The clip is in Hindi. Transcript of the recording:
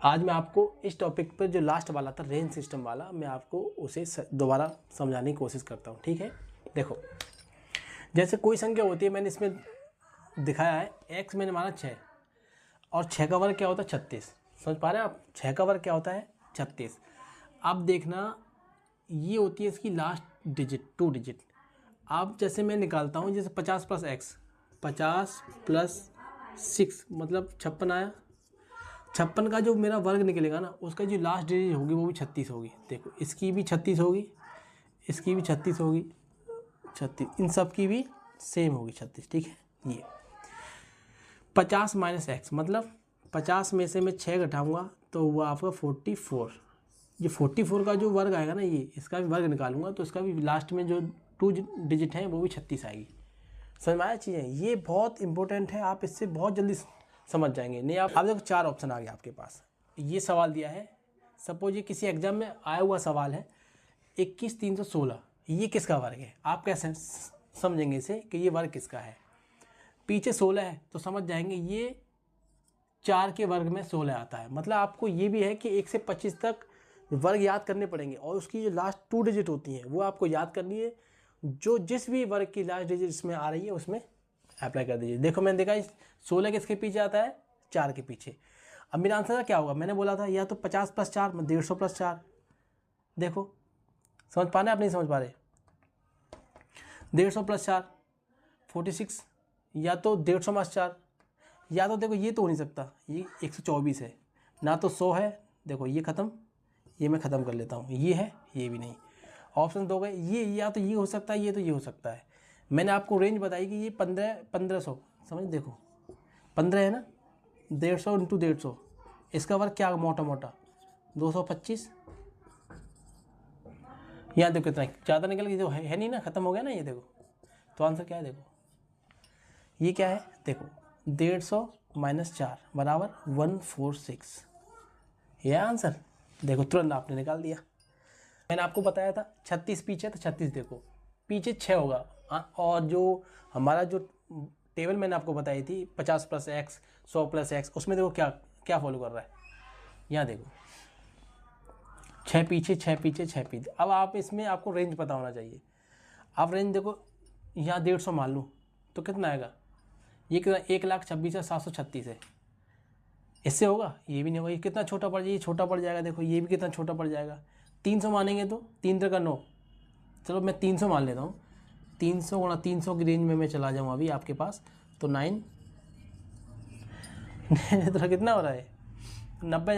आज मैं आपको इस टॉपिक पर जो लास्ट वाला था रेंज सिस्टम वाला, मैं आपको उसे दोबारा समझाने की कोशिश करता हूँ। ठीक है, देखो जैसे कोई संख्या होती है, मैंने इसमें दिखाया है x मैंने माना 6 और 6 का वर्ग क्या होता है 36। समझ पा रहे हैं आप? 6 का वर्ग क्या होता है 36। अब देखना ये होती है इसकी लास्ट डिजिट 2 डिजिट। अब जैसे मैं निकालता हूँ, जैसे 50 प्लस x, 50 प्लस 6 मतलब 56 आया। 56 का जो मेरा वर्ग निकलेगा ना, उसका जो लास्ट डिजिट होगी वो भी 36 होगी। देखो इसकी भी 36 होगी, इसकी भी 36 होगी, 36, इन सब की भी सेम होगी 36। ठीक है, ये 50 माइनस एक्स मतलब 50 में से मैं 6 घटाऊँगा तो वो आपका 44। ये 44 का जो वर्ग आएगा ना, ये इसका भी वर्ग निकालूंगा तो इसका भी लास्ट में जो 2 डिजिट हैं वो भी 36 आएगी। समझ में आया चीज़ें? ये बहुत इंपॉर्टेंट है, आप इससे बहुत जल्दी समझ जाएंगे। नहीं आप देखो 4 ऑप्शन आ गए आपके पास। ये सवाल दिया है, सपोज ये किसी एग्जाम में आया हुआ सवाल है 21,316, ये किसका वर्ग है? आप कैसे समझेंगे इसे कि ये वर्ग किसका है? पीछे 16 है तो समझ जाएंगे ये 4 के वर्ग में 16 आता है। मतलब आपको ये भी है कि 1 से 25 तक वर्ग याद करने पड़ेंगे और उसकी जो लास्ट 2 डिजिट होती हैं वो आपको याद करनी है। जो जिस भी वर्ग की लास्ट डिजिट इसमें आ रही है उसमें अप्लाई कर दीजिए। देखो मैंने देखा 16 किसके पीछे आता है? 4 के पीछे। अब मेरा आंसर क्या होगा? मैंने बोला था या तो 50 प्लस 4 150 प्लस 4। देखो समझ पा रहे आप? नहीं समझ पा रहे? 150 प्लस 4 46, या तो 150 प्लस 4, या तो देखो ये तो हो नहीं सकता, ये 124 है, ना तो 100 है। देखो ये ख़त्म, ये मैं ख़त्म कर लेता हूँ, ये है, ये भी नहीं। ऑप्शन 2 गए, ये या तो ये हो सकता है, ये तो ये हो सकता है। मैंने आपको रेंज बताई कि ये 1500 समझ, देखो 15 है ना, 150 इंटू 150, इसका वर्ग क्या मोटा मोटा 225। यहाँ देखो कितना ज़्यादा निकल गया, जो है नहीं ना, ख़त्म हो गया ना ये। देखो तो आंसर क्या है? देखो ये क्या है? देखो 150 माइनस 4 बराबर 146, यह आंसर। देखो तुरंत आपने निकाल दिया। मैंने आपको बताया था 36 पीछे, तो 36 देखो पीछे 6 होगा। और जो हमारा जो टेबल मैंने आपको बताई थी 50 प्लस एक्स 100 प्लस एक्स, उसमें देखो क्या क्या फॉलो कर रहा है। यहाँ देखो 6 पीछे 6 पीछे 6 पीछे। अब आप इसमें आपको रेंज पता होना चाहिए। आप रेंज देखो, यहाँ 150 मान लूँ तो कितना आएगा? ये कितना? 1,26,736 है। इससे होगा? ये भी नहीं होगा। ये कितना छोटा पड़ जाएगा? ये छोटा पड़ जाएगा। देखो ये भी कितना छोटा पड़ जाएगा। 300 मानेंगे तो 3 3 का 9। चलो मैं 300 मान लेता हूँ। 300 गुणा 300 की रेंज में मैं चला जाऊँ अभी आपके पास, तो 9 तो कितना हो रहा है? 90